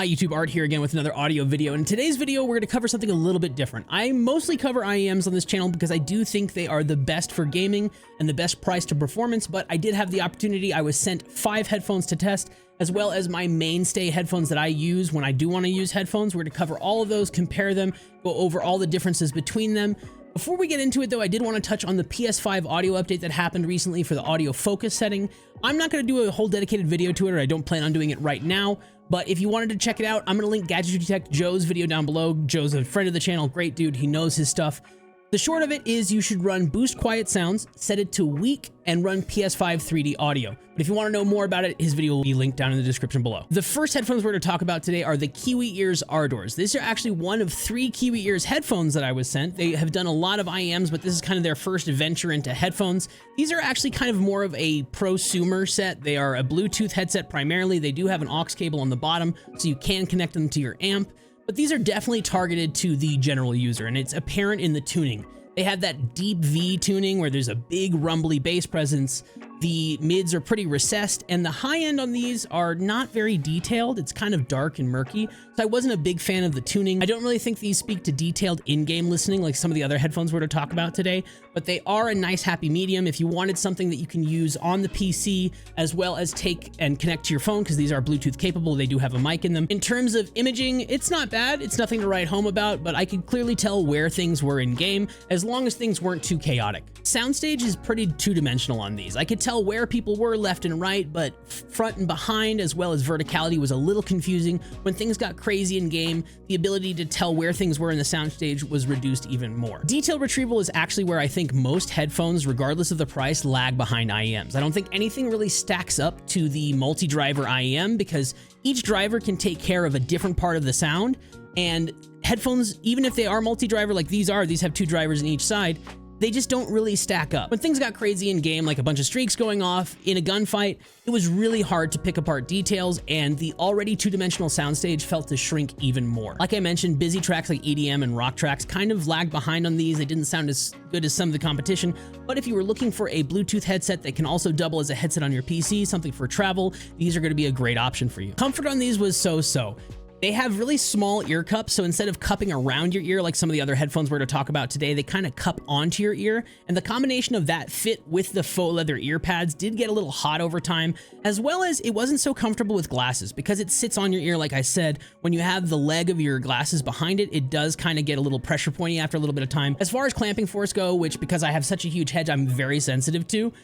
Hi YouTube, Art here again with another audio video. In today's video, we're going to cover something a little bit different. I mostly cover IEMs on this channel because I do think they are the best for gaming and the best price to performance, but I did have the opportunity. I was sent 5 headphones to test, as well as my mainstay headphones that I use when I do want to use headphones. We're going to cover all of those, compare them, go over all the differences between them. Before we get into it though, I did want to touch on the PS5 audio update that happened recently for the audio focus setting. I'm not going to do a whole dedicated video to it, or I don't plan on doing it right now. But if you wanted to check it out, I'm going to link Gadgetry Tech Joe's video down below. Joe's a friend of the channel, great dude, he knows his stuff. The short of it is you should run Boost Quiet Sounds, set it to weak, and run PS5 3D audio. But if you want to know more about it, his video will be linked down in the description below. The first headphones we're going to talk about today are the Kiwi Ears Ardors. These are actually one of 3 Kiwi Ears headphones that I was sent. They have done a lot of IEMs, but this is kind of their first venture into headphones. These are actually kind of more of a prosumer set. They are a Bluetooth headset primarily. They do have an aux cable on the bottom, so you can connect them to your amp. But these are definitely targeted to the general user, and it's apparent in the tuning. They have that deep V tuning where there's a big rumbly bass presence. The mids are pretty recessed, and the high end on these are not very detailed. It's kind of dark and murky, so I wasn't a big fan of the tuning. I don't really think these speak to detailed in-game listening like some of the other headphones we're to talk about today, but they are a nice happy medium if you wanted something that you can use on the PC as well as take and connect to your phone, because these are Bluetooth capable. They do have a mic in them. In terms of imaging, it's not bad. It's nothing to write home about, but I could clearly tell where things were in game as long as things weren't too chaotic. Soundstage is pretty two-dimensional on these. I could tell where people were left and right, but front and behind as well as verticality was a little confusing. When things got crazy in game, the ability to tell where things were in the soundstage was reduced even more. Detail retrieval is actually where I think most headphones, regardless of the price, lag behind IEMs. I don't think anything really stacks up to the multi-driver IEM because each driver can take care of a different part of the sound, and headphones, even if they are multi-driver like these have 2 drivers in each side, they just don't really stack up. When things got crazy in game, like a bunch of streaks going off in a gunfight, it was really hard to pick apart details, and the already two-dimensional soundstage felt to shrink even more. Like I mentioned, busy tracks like EDM and rock tracks kind of lagged behind on these. They didn't sound as good as some of the competition, but if you were looking for a Bluetooth headset that can also double as a headset on your PC, something for travel, these are going to be a great option for you. Comfort on these was so-so. They have really small ear cups, so instead of cupping around your ear like some of the other headphones we're to talk about today, they kind of cup onto your ear, and the combination of that fit with the faux leather ear pads did get a little hot over time, as well as it wasn't so comfortable with glasses because it sits on your ear. Like I said, when you have the leg of your glasses behind it, it does kind of get a little pressure pointy after a little bit of time. As far as clamping force go, which because I have such a huge head, I'm very sensitive to,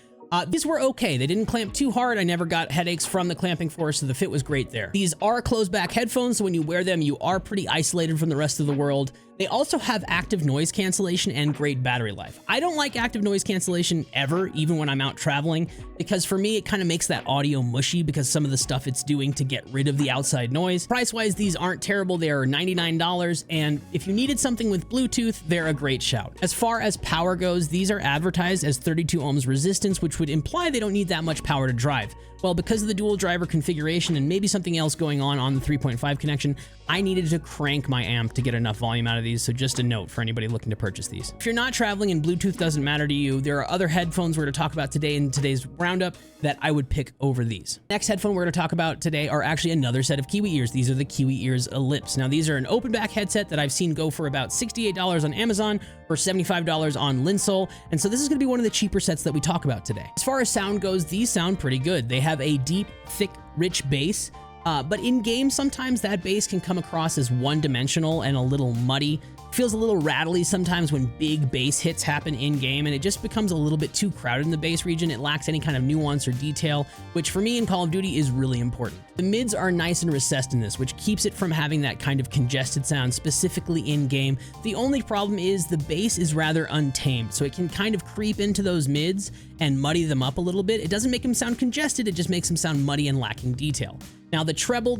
these were okay. They didn't clamp too hard. I never got headaches from the clamping force, so the fit was great there. These are closed back headphones, so when you wear them, you are pretty isolated from the rest of the world. They also have active noise cancellation and great battery life. I don't like active noise cancellation ever, even when I'm out traveling, because for me, it kind of makes that audio mushy because some of the stuff it's doing to get rid of the outside noise. Price-wise, these aren't terrible. They are $99, and if you needed something with Bluetooth, they're a great shout. As far as power goes, these are advertised as 32 ohms resistance, which would imply they don't need that much power to drive. Well, because of the dual driver configuration and maybe something else going on the 3.5 connection, I needed to crank my amp to get enough volume out of these, so just a note for anybody looking to purchase these. If you're not traveling and Bluetooth doesn't matter to you, there are other headphones we're to talk about today in today's roundup that I would pick over these. Next headphone we're to talk about today are actually another set of Kiwi Ears. These are the Kiwi Ears Ellipse. Now, these are an open back headset that I've seen go for about $68 on Amazon or $75 on Linsole, and so this is going to be one of the cheaper sets that we talk about today. As far as sound goes, these sound pretty good. They have a deep, thick, rich bass, but in game, sometimes that bass can come across as one-dimensional and a little muddy. Feels a little rattly sometimes when big bass hits happen in game, and it just becomes a little bit too crowded in the bass region. It lacks any kind of nuance or detail, which for me in Call of Duty is really important. The mids are nice and recessed in this, which keeps it from having that kind of congested sound specifically in game. The only problem is the bass is rather untamed, so it can kind of creep into those mids and muddy them up a little bit. It doesn't make them sound congested, it just makes them sound muddy and lacking detail. Now the treble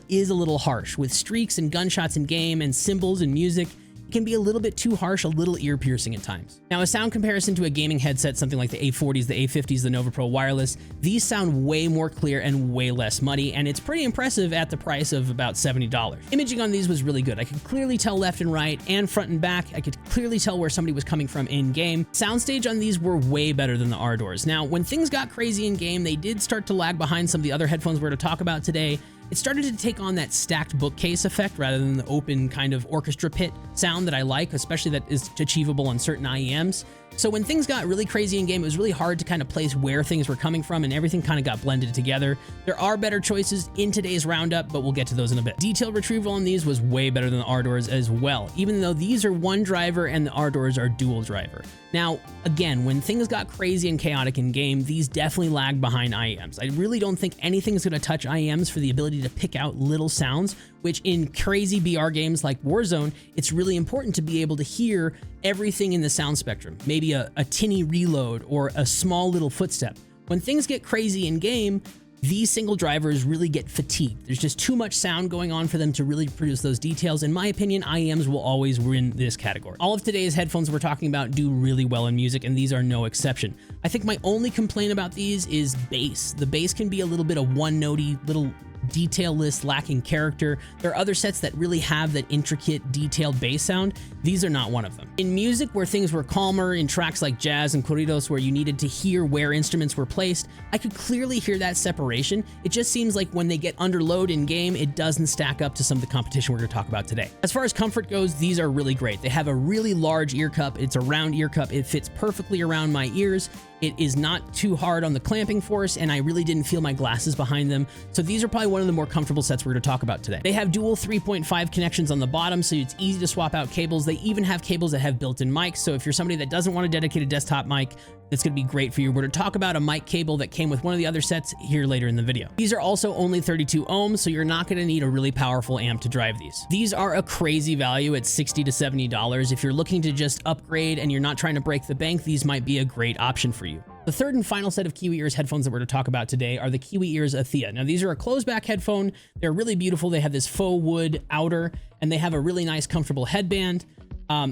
is a little harsh. With streaks and gunshots in game and cymbals and music, it can be a little bit too harsh, a little ear-piercing at times. Now, a sound comparison to a gaming headset, something like the A40s, the A50s, the Nova Pro Wireless, these sound way more clear and way less muddy, and it's pretty impressive at the price of about $70. Imaging on these was really good. I could clearly tell left and right and front and back. I could clearly tell where somebody was coming from in-game. Soundstage on these were way better than the Ardors. Now, when things got crazy in-game, they did start to lag behind some of the other headphones we're to talk about today, it started to take on that stacked bookcase effect rather than the open kind of orchestra pit sound that I like, especially that is achievable on certain IEMs. So when things got really crazy in game, it was really hard to kind of place where things were coming from, and everything kind of got blended together. There are better choices in today's roundup, but we'll get to those in a bit. Detail retrieval on these was way better than the Ardors as well, even though these are one driver and the Ardors are dual driver. Now, again, when things got crazy and chaotic in game, these definitely lagged behind IEMs. I really don't think anything's going to touch IEMs for the ability to pick out little sounds, which in crazy BR games like Warzone, it's really important to be able to hear everything in the sound spectrum. Maybe a tinny reload or a small little footstep. When things get crazy in game, these single drivers really get fatigued. There's just too much sound going on for them to really produce those details. In my opinion, IEMs will always win this category. All of today's headphones we're talking about do really well in music, and these are no exception. I think my only complaint about these is bass. The bass can be a little bit of one-notey, little detailless, lacking character. There are other sets that really have that intricate, detailed bass sound. These are not one of them. In music, where things were calmer, in tracks like jazz and corridos where you needed to hear where instruments were placed, I could clearly hear that separation. It just seems like when they get under load in game, it doesn't stack up to some of the competition we're going to talk about today. As far as comfort goes, these are really great. They have a really large ear cup. It's a round ear cup. It fits perfectly around my ears. It is not too hard on the clamping force, and I really didn't feel my glasses behind them. So these are probably one of the more comfortable sets we're going to talk about today. They have dual 3.5 connections on the bottom, so it's easy to swap out cables. They even have cables that have built-in mics, so if you're somebody that doesn't want a dedicated desktop mic, that's going to be great for you. We're going to talk about a mic cable that came with one of the other sets here later in the video. These are also only 32 ohms, so you're not going to need a really powerful amp to drive these. These are a crazy value at $60 to $70. If you're looking to just upgrade and you're not trying to break the bank, these might be a great option for you. The third and final set of Kiwi Ears headphones that we're going to talk about today are the Kiwi Ears Atheia. Now, these are a closed back headphone. They're really beautiful. They have this faux wood outer, and they have a really nice, comfortable headband.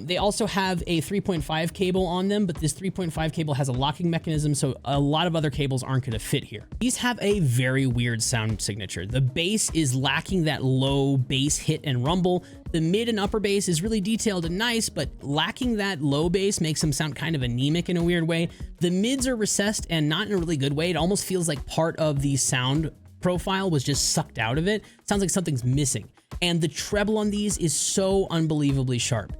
They also have a 3.5 cable on them, but this 3.5 cable has a locking mechanism, so a lot of other cables aren't going to fit here. These have a very weird sound signature. The bass is lacking that low bass hit and rumble. The mid and upper bass is really detailed and nice, but lacking that low bass makes them sound kind of anemic in a weird way. The mids are recessed and not in a really good way. It almost feels like part of the sound profile was just sucked out of it. Sounds like something's missing. And the treble on these is so unbelievably sharp.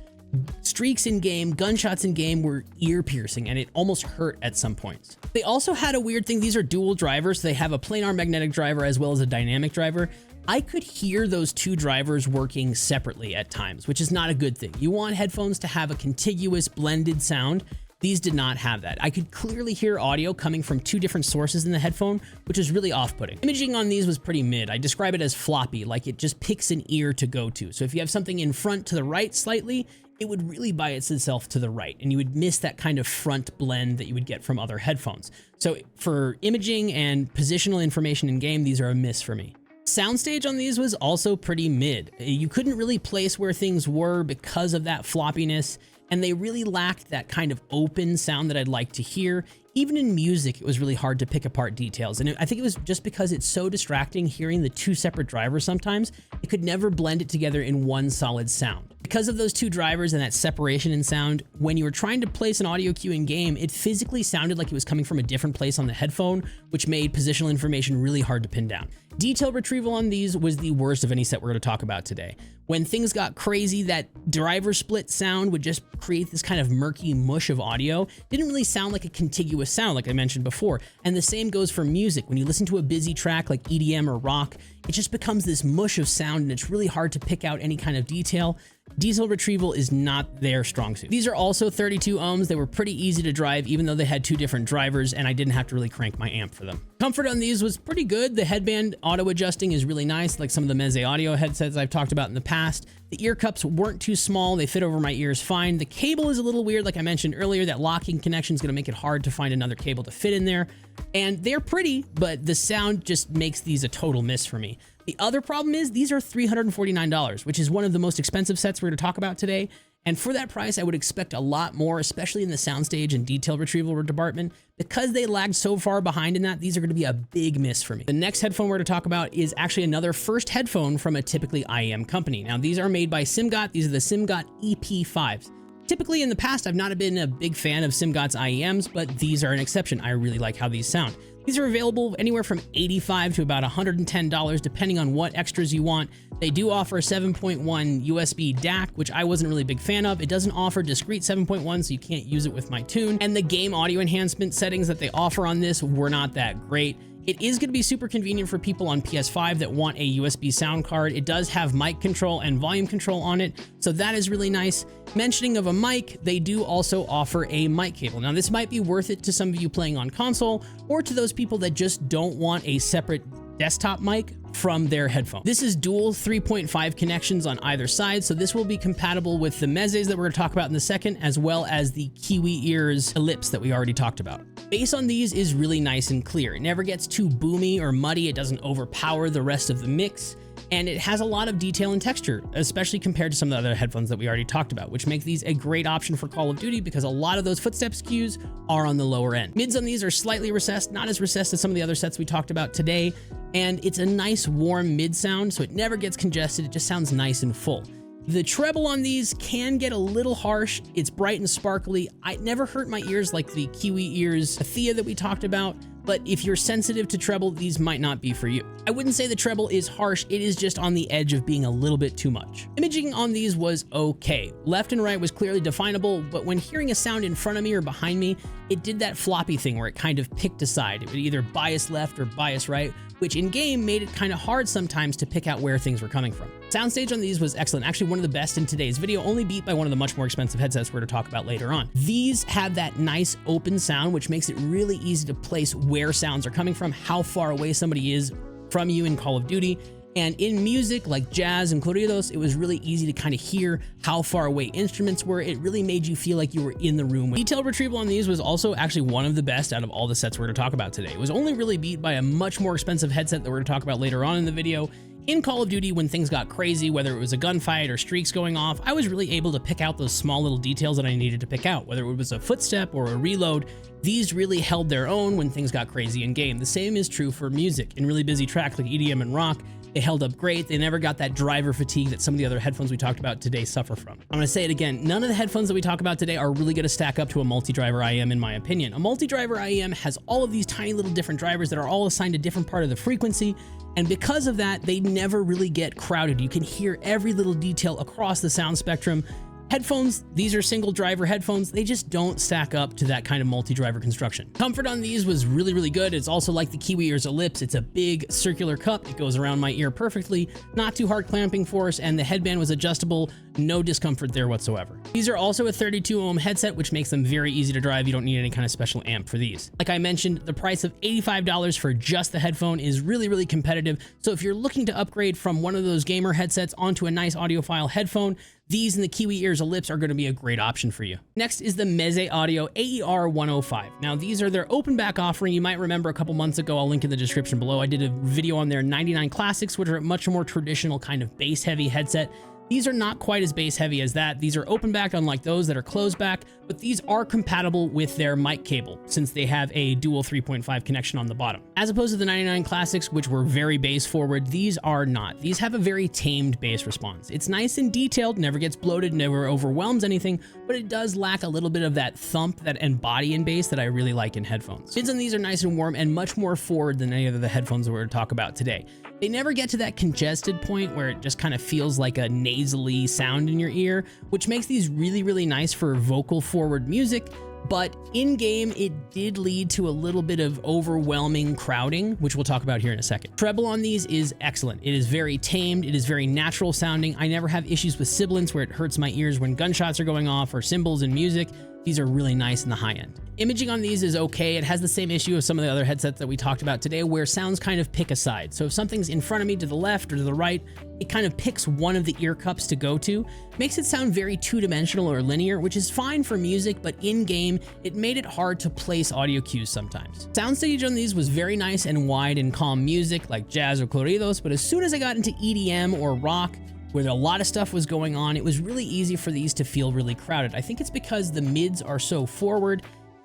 Streaks in game, gunshots in game were ear piercing, and it almost hurt at some points. They also had a weird thing. These are dual drivers. So they have a planar magnetic driver as well as a dynamic driver. I could hear those two drivers working separately at times, which is not a good thing. You want headphones to have a contiguous blended sound. These did not have that. I could clearly hear audio coming from two different sources in the headphone, which is really off-putting. Imaging on these was pretty mid. I describe it as floppy, like it just picks an ear to go to. So if you have something in front to the right slightly, it would really bias itself to the right, and you would miss that kind of front blend that you would get from other headphones. So for imaging and positional information in game, these are a miss for me. Soundstage on these was also pretty mid. You couldn't really place where things were because of that floppiness, and they really lacked that kind of open sound that I'd like to hear. Even in music, it was really hard to pick apart details, and I think it was just because it's so distracting hearing the two separate drivers sometimes, it could never blend it together in one solid sound. Because of those two drivers and that separation in sound, when you were trying to place an audio cue in game, it physically sounded like it was coming from a different place on the headphone, which made positional information really hard to pin down. Detail retrieval on these was the worst of any set we're going to talk about today. When things got crazy, that driver split sound would just create this kind of murky mush of audio. Didn't really sound like a contiguous sound like I mentioned before. And the same goes for music. When you listen to a busy track like EDM or rock, it just becomes this mush of sound, and it's really hard to pick out any kind of detail. Detail retrieval is not their strong suit. These are also 32 ohms. They were pretty easy to drive, even though they had two different drivers, and I didn't have to really crank my amp for them. Comfort on these was pretty good. The headband auto adjusting is really nice, like some of the Meze audio headsets I've talked about in the past. The ear cups weren't too small. They fit over my ears fine. The cable is a little weird. Like I mentioned earlier, that locking connection is going to make it hard to find another cable to fit in there. And they're pretty, but the sound just makes these a total miss for me. The other problem is these are $349, which is one of the most expensive sets we're going to talk about today. And for that price, I would expect a lot more, especially in the soundstage and detail retrieval department. Because they lagged so far behind in that, these are going to be a big miss for me. The next headphone we're going to talk about is actually another first headphone from a typically IEM company. Now, these are made by SIMGOT. These are the SIMGOT EP5s. Typically in the past, I've not been a big fan of SIMGOT's IEMs, but these are an exception. I really like how these sound. These are available anywhere from $85 to about $110 depending on what extras you want. They do offer a 7.1 USB DAC, which I wasn't really a big fan of. It doesn't offer discrete 7.1, so you can't use it with my tune. And the game audio enhancement settings that they offer on this were not that great. It is going to be super convenient for people on PS5 that want a USB sound card. It does have mic control and volume control on it, so that is really nice. Mentioning of a mic, they do also offer a mic cable. Now, this might be worth it to some of you playing on console or to those people that just don't want a separate desktop mic from their headphone. This is dual 3.5 connections on either side, so this will be compatible with the Mezes that we're going to talk about in a second, as well as the Kiwi ears Ellipse that we already talked about. Bass on these is really nice and clear. It never gets too boomy or muddy. It doesn't overpower the rest of the mix. And it has a lot of detail and texture, especially compared to some of the other headphones that we already talked about, which make these a great option for Call of Duty because a lot of those footsteps cues are on the lower end. Mids on these are slightly recessed, not as recessed as some of the other sets we talked about today, and it's a nice warm mid sound, so it never gets congested. It just sounds nice and full. The treble on these can get a little harsh. It's bright and sparkly. It never hurt my ears like the Kiwi ears Atheia that we talked about, but if you're sensitive to treble, these might not be for you. I wouldn't say the treble is harsh, it is just on the edge of being a little bit too much. Imaging on these was okay. Left and right was clearly definable, but when hearing a sound in front of me or behind me, it did that floppy thing where it kind of picked a side. It would either bias left or bias right, which in game made it kind of hard sometimes to pick out where things were coming from. Soundstage on these was excellent, actually one of the best in today's video, only beat by one of the much more expensive headsets we're to talk about later on. These have that nice open sound, which makes it really easy to place where sounds are coming from, how far away somebody is from you in Call of Duty. And in music like jazz and corridos, it was really easy to kind of hear how far away instruments were. It really made you feel like you were in the room. Detail retrieval on these was also actually one of the best out of all the sets we're going to talk about today. It was only really beat by a much more expensive headset that we're going to talk about later on in the video. In Call of Duty, when things got crazy, whether it was a gunfight or streaks going off, I was really able to pick out those small little details that I needed to pick out, whether it was a footstep or a reload. These really held their own when things got crazy in game. The same is true for music. In really busy tracks like EDM and rock, they held up great. They never got that driver fatigue that some of the other headphones we talked about today suffer from. I'm gonna say it again, none of the headphones that we talk about today are really gonna stack up to a multi-driver IEM in my opinion. A multi-driver IEM has all of these tiny little different drivers that are all assigned a different part of the frequency, and because of that, they never really get crowded. You can hear every little detail across the sound spectrum. Headphones, these are single driver headphones. They just don't stack up to that kind of multi-driver construction. Comfort on these was really, really good. It's also like the Kiwi ears Ellipse. It's a big circular cup. It goes around my ear perfectly, not too hard clamping force, and the headband was adjustable. No discomfort there whatsoever. These are also a 32 ohm headset, which makes them very easy to drive. You don't need any kind of special amp for these. Like I mentioned, the price of $85 for just the headphone is really, really competitive. So if you're looking to upgrade from one of those gamer headsets onto a nice audiophile headphone, these and the Kiwi ears Ellipse are going to be a great option for you. Next is the Meze Audio AER105. Now these are their open back offering. You might remember a couple months ago, I'll link in the description below, I did a video on their 99 Classics, which are a much more traditional kind of bass heavy headset. These are not quite as bass heavy as that. These are open back, unlike those that are closed back, but these are compatible with their mic cable since they have a dual 3.5 connection on the bottom. As opposed to the 99 Classics, which were very bass forward, these are not. These have a very tamed bass response. It's nice and detailed, never gets bloated, never overwhelms anything, but it does lack a little bit of that thump and body in bass that I really like in headphones. Mids on these are nice and warm and much more forward than any of the headphones that we're going to talk about today. They never get to that congested point where it just kind of feels like a nasally sound in your ear, which makes these really, really nice for vocal forward music. But in game, it did lead to a little bit of overwhelming crowding, which we'll talk about here in a second. Treble on these is excellent. It is very tamed. It is very natural sounding. I never have issues with sibilance where it hurts my ears when gunshots are going off or cymbals in music. These are really nice in the high end. Imaging on these is okay. It has the same issue as some of the other headsets that we talked about today, where sounds kind of pick a side. So if something's in front of me to the left or to the right, it kind of picks one of the ear cups to go to. Makes it sound very two-dimensional or linear, which is fine for music, but in game, it made it hard to place audio cues sometimes. Soundstage on these was very nice and wide and calm music like jazz or corridos, but as soon as I got into EDM or rock, where a lot of stuff was going on, it was really easy for these to feel really crowded. I think it's because the mids are so forward.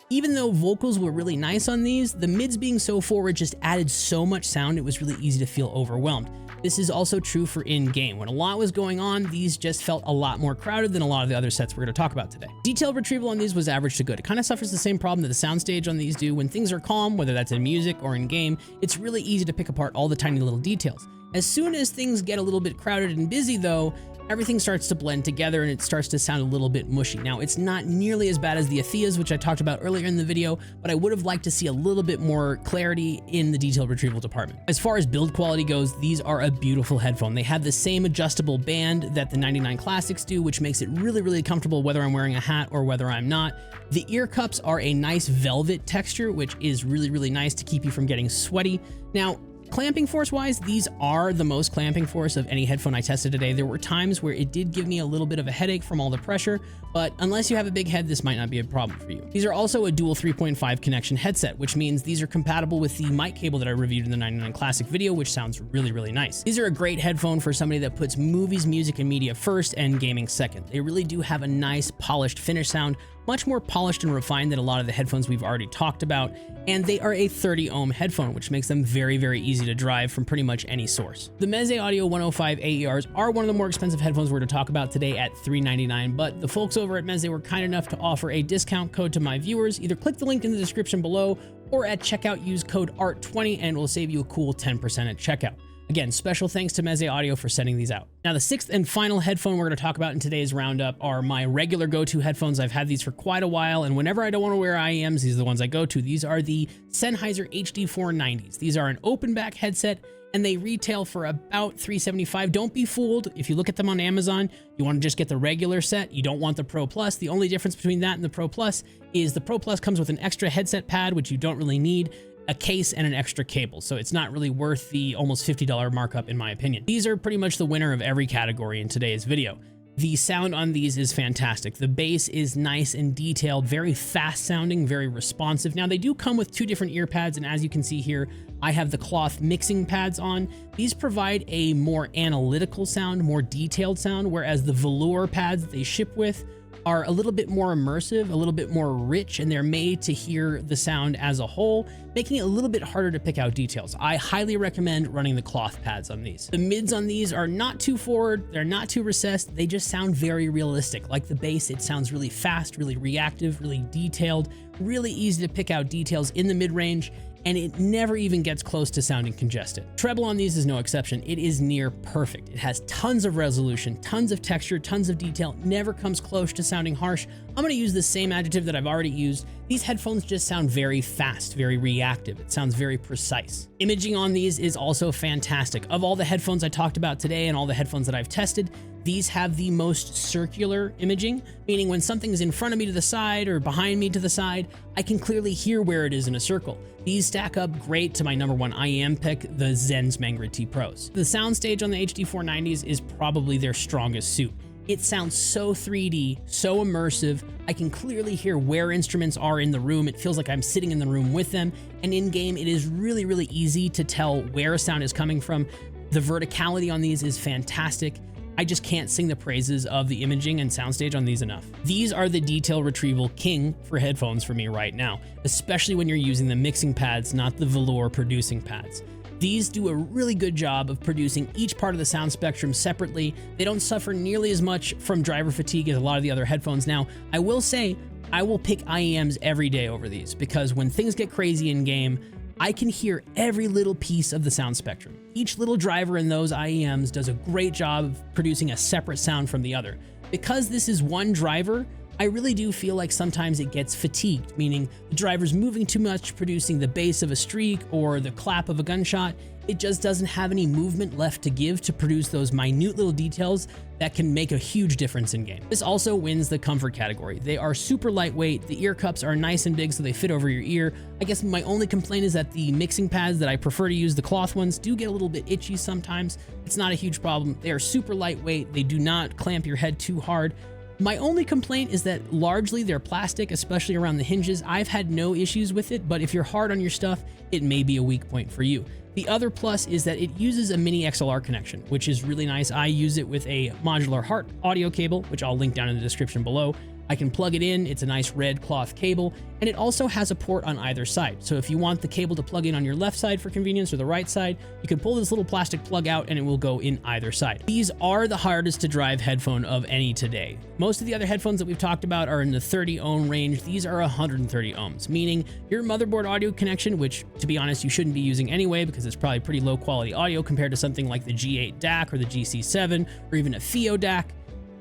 Even though vocals were really nice on these, the mids being so forward just added so much sound, it was really easy to feel overwhelmed. This is also true for in-game. When a lot was going on, these just felt a lot more crowded than a lot of the other sets we're going to talk about today. Detail retrieval on these was average to good. It kind of suffers the same problem that the soundstage on these do. When things are calm, whether that's in music or in game, it's really easy to pick apart all the tiny little details. As soon as things get a little bit crowded and busy though, everything starts to blend together and it starts to sound a little bit mushy. Now, it's not nearly as bad as the Atheias, which I talked about earlier in the video, but I would have liked to see a little bit more clarity in the detail retrieval department. As far as build quality goes, these are a beautiful headphone. They have the same adjustable band that the 99 Classics do, which makes it really, really comfortable whether I'm wearing a hat or whether I'm not. The ear cups are a nice velvet texture, which is really, really nice to keep you from getting sweaty. Now, clamping force wise, these are the most clamping force of any headphone I tested today. There were times where it did give me a little bit of a headache from all the pressure, but unless you have a big head, this might not be a problem for you. These are also a dual 3.5 connection headset, which means these are compatible with the mic cable that I reviewed in the 99 Classic video, which sounds really, really nice. These are a great headphone for somebody that puts movies, music, and media first and gaming second. They really do have a nice polished finish sound, much more polished and refined than a lot of the headphones we've already talked about, and they are a 30 ohm headphone, which makes them very, very easy to drive from pretty much any source. The Meze Audio 105 AERs are one of the more expensive headphones we're going to talk about today at $399, but the folks over at Meze were kind enough to offer a discount code to my viewers. Either click the link in the description below or at checkout use code ART20 and we'll save you a cool 10% at checkout. Again, special thanks to Meze Audio for sending these out. Now, the sixth and final headphone we're going to talk about in today's roundup are my regular go-to headphones. I've had these for quite a while, and whenever I don't want to wear IEMs, these are the ones I go to. These are the Sennheiser HD490s. These are an open back headset, and they retail for about $375. Don't be fooled. If you look at them on Amazon, you want to just get the regular set. You don't want the Pro Plus. The only difference between that and the Pro Plus is the Pro Plus comes with an extra headset pad, which you don't really need, a case, and an extra cable, so it's not really worth the almost $50 markup in my opinion. These are pretty much the winner of every category in today's video. The sound on these is fantastic. The bass is nice and detailed, very fast sounding, very responsive. Now, they do come with two different ear pads, and as you can see here, I have the cloth mixing pads on. These provide a more analytical sound, more detailed sound, whereas the velour pads that they ship with are a little bit more immersive, a little bit more rich, and they're made to hear the sound as a whole, making it a little bit harder to pick out details. I highly recommend running the cloth pads on these. The mids on these are not too forward, they're not too recessed, they just sound very realistic. Like the bass, it sounds really fast, really reactive, really detailed, really easy to pick out details in the mid-range, and it never even gets close to sounding congested. Treble on these is no exception. It is near perfect. It has tons of resolution, tons of texture, tons of detail, never comes close to sounding harsh. I'm gonna use the same adjective that I've already used. These headphones just sound very fast, very reactive. It sounds very precise. Imaging on these is also fantastic. Of all the headphones I talked about today and all the headphones that I've tested, these have the most circular imaging, meaning when something's in front of me to the side or behind me to the side, I can clearly hear where it is in a circle. These stack up great to my #1 IEM pick, the Zen's Mangra T Pros. The soundstage on the HD490s is probably their strongest suit. It sounds so 3D, so immersive. I can clearly hear where instruments are in the room. It feels like I'm sitting in the room with them. And in game, it is really, really easy to tell where a sound is coming from. The verticality on these is fantastic. I just can't sing the praises of the imaging and soundstage on these enough. These are the detail retrieval king for headphones for me right now, especially when you're using the mixing pads, not the velour producing pads. These do a really good job of producing each part of the sound spectrum separately. They don't suffer nearly as much from driver fatigue as a lot of the other headphones. Now, I will say, I will pick IEMs every day over these because when things get crazy in game, I can hear every little piece of the sound spectrum. Each little driver in those IEMs does a great job of producing a separate sound from the other. Because this is one driver, I really do feel like sometimes it gets fatigued, meaning the driver's moving too much, producing the bass of a streak or the clap of a gunshot. It just doesn't have any movement left to give to produce those minute little details that can make a huge difference in game. This also wins the comfort category. They are super lightweight, the ear cups are nice and big so they fit over your ear. I guess my only complaint is that the mixing pads that I prefer to use, the cloth ones, do get a little bit itchy sometimes. It's not a huge problem. They are super lightweight, they do not clamp your head too hard. My only complaint is that largely they're plastic, especially around the hinges. I've had no issues with it, but if you're hard on your stuff, it may be a weak point for you. The other plus is that it uses a mini XLR connection, which is really nice. I use it with a modular Heart audio cable, which I'll link down in the description below. I can plug it in, it's a nice red cloth cable, and it also has a port on either side. So if you want the cable to plug in on your left side for convenience or the right side, you can pull this little plastic plug out and it will go in either side. These are the hardest to drive headphone of any today. Most of the other headphones that we've talked about are in the 30 ohm range. These are 130 ohms, meaning your motherboard audio connection, which to be honest, you shouldn't be using anyway because it's probably pretty low quality audio compared to something like the G8 DAC or the GC7 or even a Atheia DAC.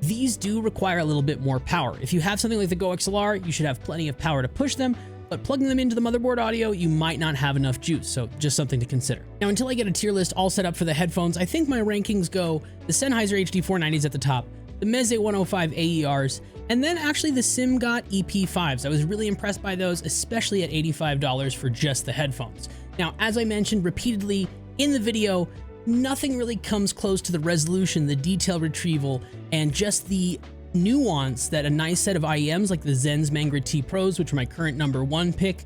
These do require a little bit more power. If you have something like the Go XLR, you should have plenty of power to push them, but plugging them into the motherboard audio, you might not have enough juice, so just something to consider. Now, until I get a tier list all set up for the headphones, I think my rankings go the Sennheiser HD490s at the top, the Meze 105 AERs, and then actually the SIMGOT EP5s. I was really impressed by those, especially at $85 for just the headphones. Now, as I mentioned repeatedly in the video, nothing really comes close to the resolution, the detail retrieval, and just the nuance that a nice set of IEMs like the Zen's Mangra T Pros, which are my current #1 pick,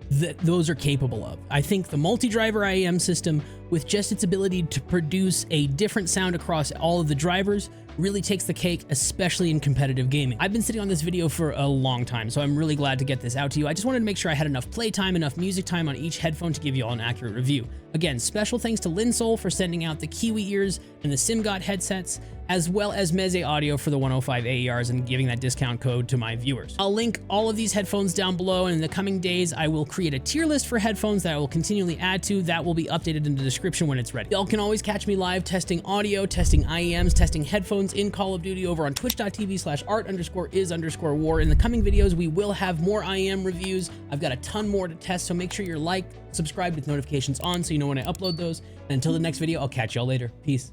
those are capable of. I think the multi-driver IEM system, with just its ability to produce a different sound across all of the drivers, really takes the cake, especially in competitive gaming. I've been sitting on this video for a long time, so I'm really glad to get this out to you. I just wanted to make sure I had enough playtime, enough music time on each headphone to give you all an accurate review. Again, special thanks to Linsol for sending out the Kiwi ears and the SIMGOT headsets, as well as Meze Audio for the 105 AERs and giving that discount code to my viewers. I'll link all of these headphones down below, and in the coming days, I will create a tier list for headphones that I will continually add to. That will be updated in the description when it's ready. Y'all can always catch me live testing audio, testing IEMs, testing headphones in Call of Duty over on twitch.tv/art_is_war. In the coming videos, we will have more IEM reviews. I've got a ton more to test, so make sure you're subscribed with notifications on so you know when I upload those. And until the next video, I'll catch y'all later. Peace.